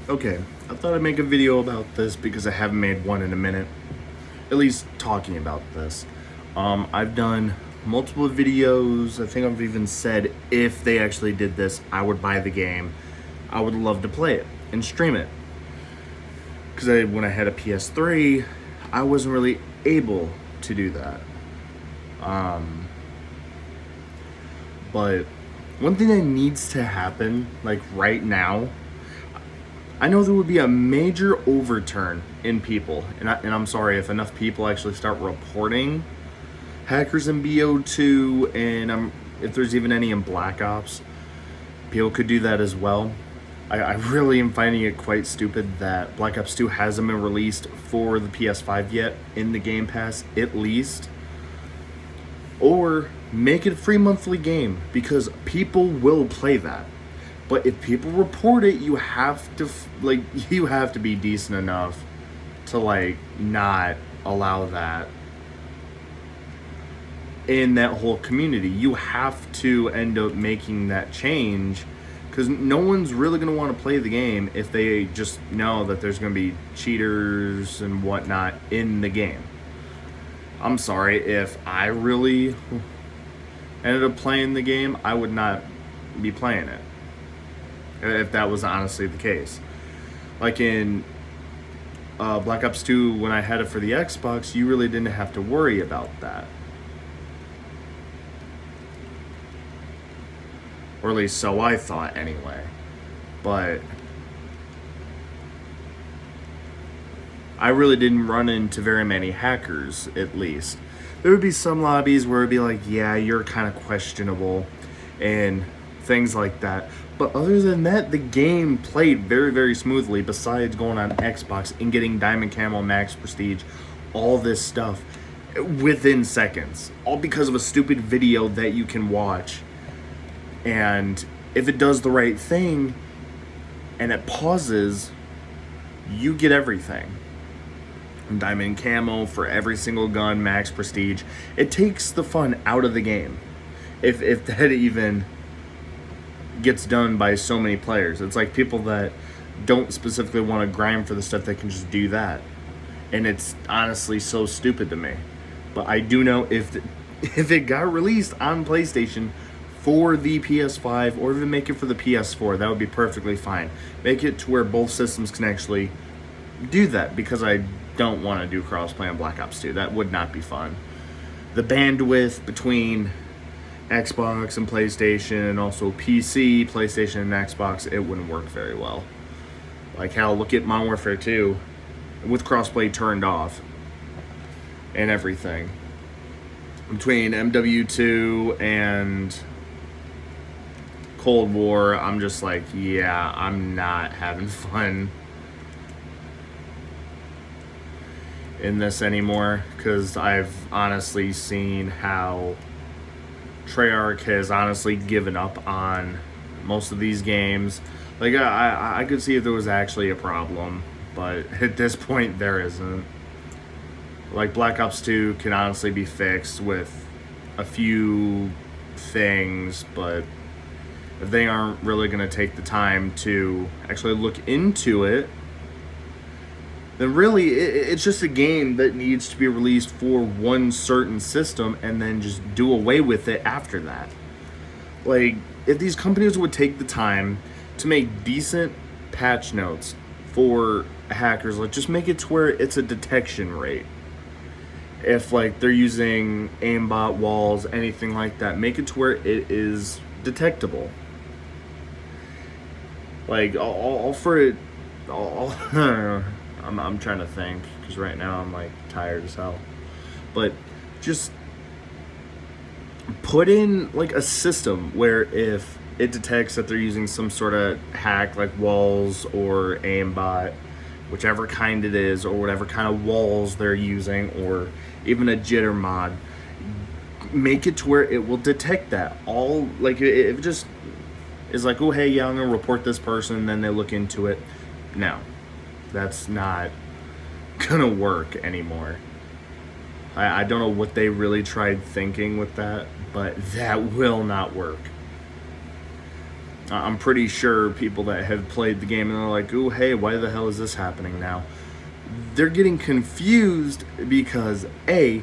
Okay, I thought I'd make a video about this because I haven't made one in a minute. At least talking about this. I've done multiple videos. I think I've even said if they actually did this, I would buy the game. I would love to play it and stream it. Because when I had a PS3, I wasn't really able to do that. But one thing that needs to happen, like right now, I know there would be a major overturn in people, and I'm sorry if enough people actually start reporting hackers in bo2, and if there's even any in Black Ops, people could do that as well. I really am finding it quite stupid that Black Ops 2 hasn't been released for the PS5 yet in the Game Pass, at least. Or make it a free monthly game, because people will play that. But if people report it, you have to you have to be decent enough to not allow that in that whole community. You have to end up making that change, because no one's really going to want to play the game if they just know that there's going to be cheaters and whatnot in the game. I'm sorry, if I really ended up playing the game, I would not be playing it if that was honestly the case. Like in Black Ops 2, when I had it for the Xbox, you really didn't have to worry about that. Or at least so I thought anyway. But I really didn't run into very many hackers, at least. There would be some lobbies where it'd be like, yeah, you're kind of questionable and things like that. But other than that, the game played very, very smoothly, besides going on Xbox and getting Diamond Camo, Max Prestige, all this stuff within seconds. All because of a stupid video that you can watch. And if it does the right thing and it pauses, you get everything. Diamond Camo for every single gun, Max Prestige. It takes the fun out of the game. If that even gets done by so many players. It's like people that don't specifically want to grind for the stuff, they can just do that. And it's honestly so stupid to me. But I do know if it got released on PlayStation for the PS5, or even make it for the PS4, that would be perfectly fine. Make it to where both systems can actually do that, because I don't want to do crossplay on Black Ops 2. That would not be fun. The bandwidth between Xbox and PlayStation, and also PC, PlayStation, and Xbox, it wouldn't work very well. Like hell, look at Modern Warfare 2 with crossplay turned off and everything. Between MW2 and Cold War, I'm just like, yeah, I'm not having fun in this anymore, because I've honestly seen how Treyarch has honestly given up on most of these games. Like, I could see if there was actually a problem, but at this point there isn't. Like, Black Ops 2 can honestly be fixed with a few things, but if they aren't really going to take the time to actually look into it, then really it's just a game that needs to be released for one certain system and then just do away with it after that. Like, if these companies would take the time to make decent patch notes for hackers, like just make it to where it's a detection rate. If they're using aimbot walls, anything like that, make it to where it is detectable. Like, all for it, all I'm trying to think, because right now I'm tired as hell. But just put in a system where if it detects that they're using some sort of hack, like walls or aimbot, whichever kind it is, or whatever kind of walls they're using, or even a jitter mod, make it to where it will detect that. All if it just is oh, hey, yeah, I'm gonna report this person, and then they look into it. No, that's not gonna work anymore. I don't know what they really tried thinking with that, but that will not work. I'm pretty sure people that have played the game and they're like, "Ooh, hey, why the hell is this happening now?" They're getting confused because they're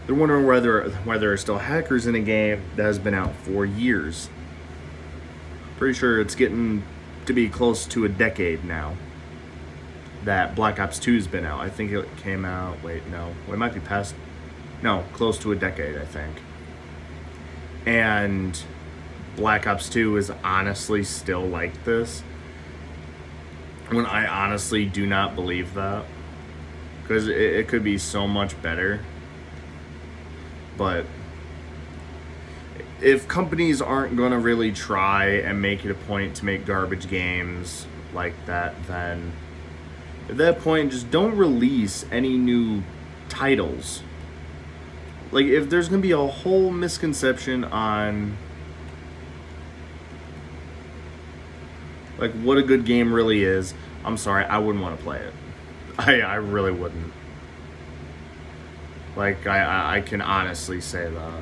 wondering why there are still hackers in a game that has been out for years. Pretty sure it's getting to be close to a decade now that Black Ops 2 has been out. I think it came out. Wait, no, it might be past. No, close to a decade, I think. And Black Ops 2 is honestly still like this. When I honestly do not believe that, because it could be so much better. But if companies aren't going to really try and make it a point to make garbage games like that, then at that point, just don't release any new titles. Like, if there's going to be a whole misconception on like what a good game really is, I'm sorry, I wouldn't want to play it. I really wouldn't. Like, I can honestly say that.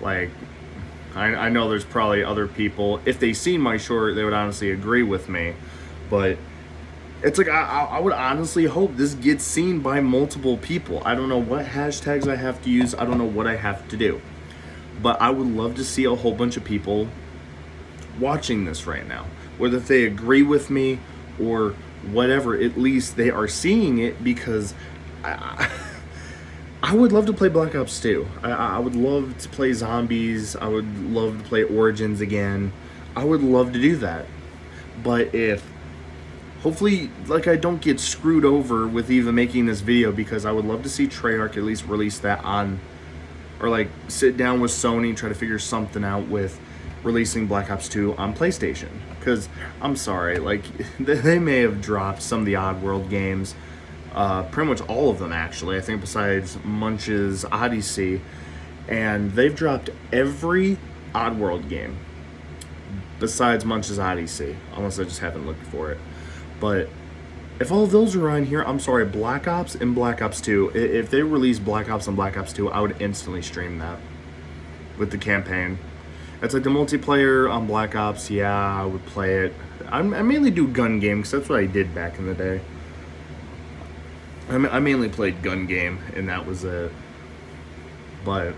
Like, I know there's probably other people, if they seen my short, they would honestly agree with me. But it's like, I would honestly hope this gets seen by multiple people. I don't know what hashtags I have to use. I don't know what I have to do. But I would love to see a whole bunch of people watching this right now. Whether they agree with me or whatever, at least they are seeing it, because I would love to play Black Ops 2. I would love to play Zombies. I would love to play Origins again. I would love to do that. But hopefully, like, I don't get screwed over with even making this video, because I would love to see Treyarch at least release that on, or like sit down with Sony and try to figure something out with releasing Black Ops 2 on PlayStation. Because I'm sorry, like, they may have dropped some of the Oddworld games, pretty much all of them actually, I think, besides Munch's Odyssey, and they've dropped every Oddworld game besides Munch's Odyssey, unless I just haven't looked for it. But if all of those are on here, I'm sorry, Black Ops and Black Ops 2, if they release Black Ops and Black Ops 2, I would instantly stream that with the campaign. It's like the multiplayer on Black Ops, yeah, I would play it. I mainly do gun games, that's what I did back in the day. I mainly played gun game, and that was it. But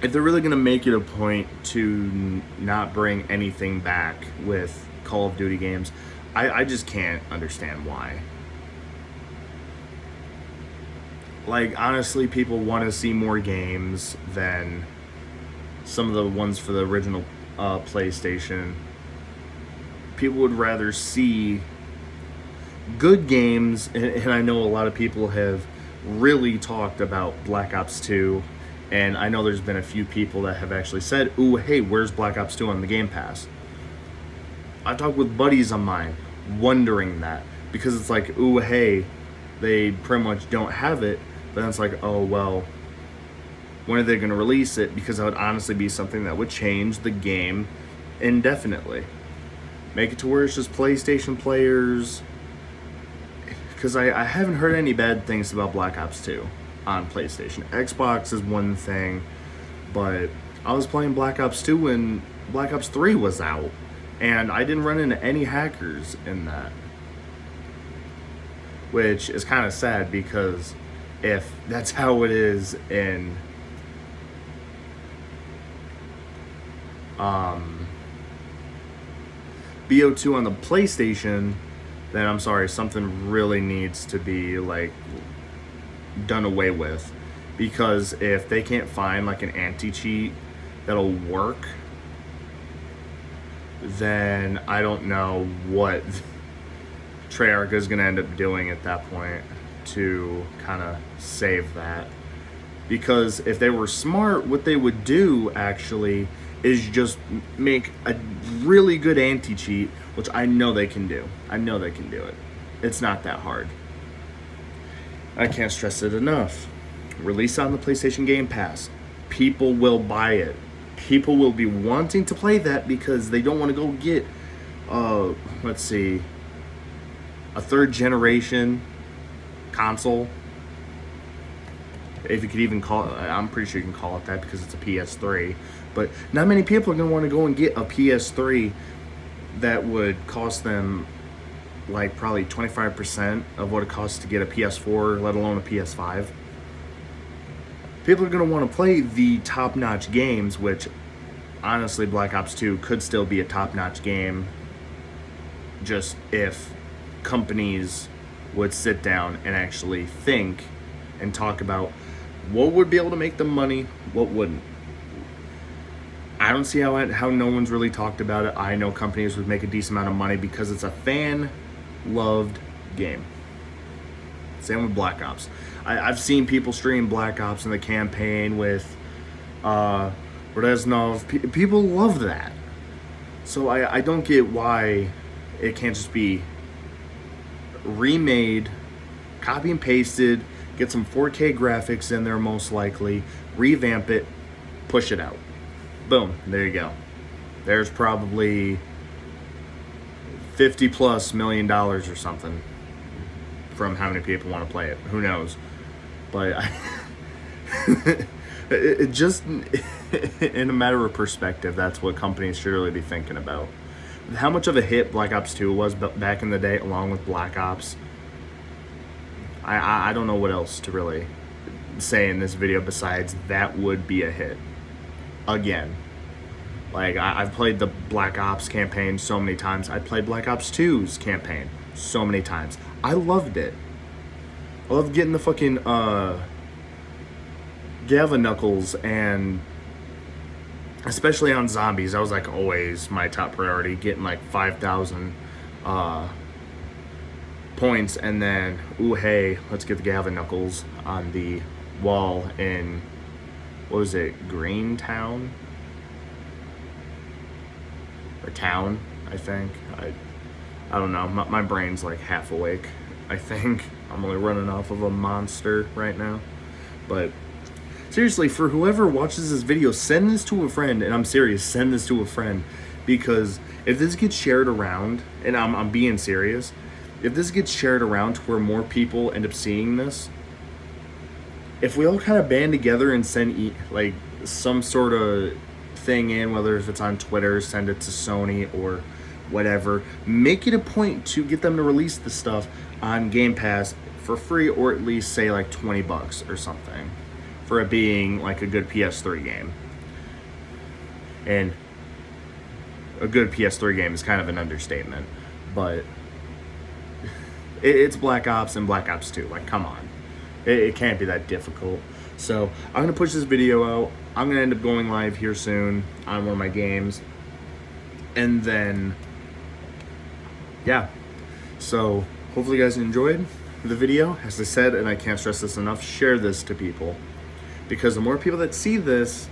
if they're really going to make it a point to not bring anything back with Call of Duty games, I just can't understand why. Like, honestly, people want to see more games than some of the ones for the original PlayStation. People would rather see good games, and I know a lot of people have really talked about Black Ops 2, and I know there's been a few people that have actually said, "Ooh, hey, where's Black Ops 2 on the Game Pass?" I talked with buddies of mine wondering that, because it's like, ooh, hey, they pretty much don't have it, but then it's like, oh, well, when are they going to release it? Because that would honestly be something that would change the game indefinitely. Make it to where it's just PlayStation players, because I haven't heard any bad things about Black Ops 2 on PlayStation. Xbox is one thing, but I was playing Black Ops 2 when Black Ops 3 was out, and I didn't run into any hackers in that. Which is kind of sad, because if that's how it is in bo2 on the PlayStation, then I'm sorry, something really needs to be like done away with. Because if they can't find like an anti-cheat that'll work, then I don't know what Treyarch is going to end up doing at that point to kind of save that. Because if they were smart, what they would do actually is just make a really good anti-cheat, which I know they can do. I know they can do it. It's not that hard. I can't stress it enough. Release on the PlayStation Game Pass. People will buy it. People will be wanting to play that because they don't want to go get, let's see, a third generation console. if you could even call it, I'm pretty sure you can call it that because it's a PS3. But not many people are going to want to go and get a PS3 that would cost them like probably 25% of what it costs to get a PS4, let alone a PS5. People are going to want to play the top-notch games, which honestly Black Ops 2 could still be a top-notch game just if companies would sit down and actually think and talk about what would be able to make them money, what wouldn't. I don't see how no one's really talked about it. I know companies would make a decent amount of money because it's a fan-loved game. Same with Black Ops. I've seen people stream Black Ops in the campaign with Reznov. People love that. So I don't get why it can't just be remade, copy and pasted, get some 4K graphics in there most likely, revamp it, push it out. Boom, there you go. There's probably $50+ million or something from how many people want to play it. Who knows? But it just, in a matter of perspective, that's what companies should really be thinking about. How much of a hit Black Ops 2 was back in the day, along with Black Ops, I don't know what else to really say in this video besides that would be a hit. Again, like I've played the Black Ops campaign so many times. I played Black Ops 2's campaign so many times. I loved it. I loved getting the fucking Gava Knuckles, and especially on zombies, that was like always my top priority, getting like 5,000 points, and then, ooh, hey, let's get the Gava Knuckles on the wall in, what was it, Greentown? Or Town, I think. I don't know, my brain's like half awake, I think. I'm only running off of a monster right now. But seriously, for whoever watches this video, send this to a friend, and I'm serious, send this to a friend, because if this gets shared around, and I'm being serious, if this gets shared around to where more people end up seeing this, if we all kind of band together and send like some sort of thing in, whether if it's on Twitter, send it to Sony or whatever, make it a point to get them to release the stuff on Game Pass for free, or at least say like $20 or something for it being like a good PS3 game. And a good PS3 game is kind of an understatement, but it's Black Ops and Black Ops 2. Like, come on. It can't be that difficult. So I'm going to push this video out. I'm going to end up going live here soon on one of my games. And then, yeah. So hopefully you guys enjoyed the video. As I said, and I can't stress this enough, share this to people. Because the more people that see this,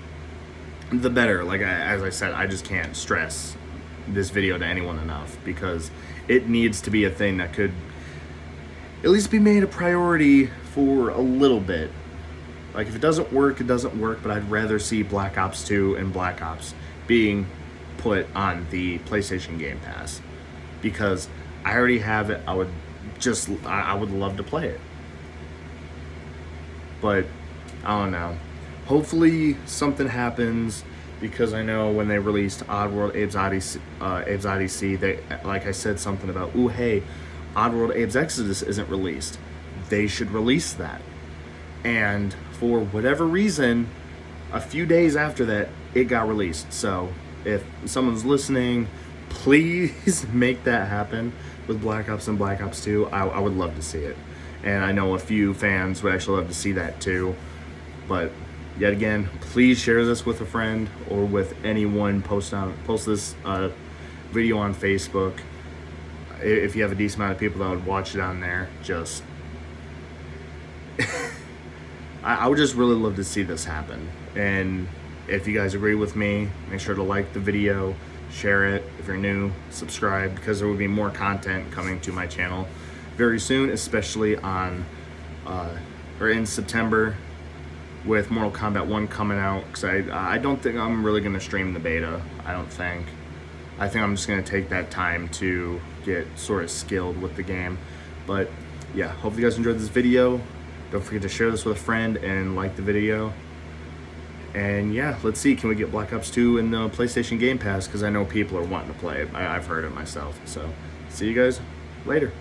the better. Like, as I said, I just can't stress this video to anyone enough, because it needs to be a thing that could at least be made a priority for a little bit. Like, if it doesn't work, it doesn't work, but I'd rather see Black Ops 2 and Black Ops being put on the PlayStation Game Pass, because I already have it. I would love to play it. But I don't know. Hopefully something happens, because I know when they released Oddworld Abe's Odyssey, they, like I said, something about, ooh, hey, Oddworld Abe's Exodus isn't released. They should release that. And for whatever reason, a few days after that, it got released. So if someone's listening, please make that happen with Black Ops and Black Ops 2. I would love to see it. And I know a few fans would actually love to see that too. But yet again, please share this with a friend or with anyone. Post this video on Facebook. If you have a decent amount of people that would watch it on there, just I would just really love to see this happen. And if you guys agree with me, make sure to like the video, share it. If you're new, subscribe, because there will be more content coming to my channel very soon, especially on or in September, with Mortal Kombat 1 coming out, because I don't think I'm really going to stream the beta. I think I'm just going to take that time to get sort of skilled with the game. But yeah, hope you guys enjoyed this video. Don't forget to share this with a friend and like the video. And yeah, let's see, can we get Black Ops 2 in the PlayStation Game Pass? Because I know people are wanting to play it. I've heard it myself. So, see you guys later.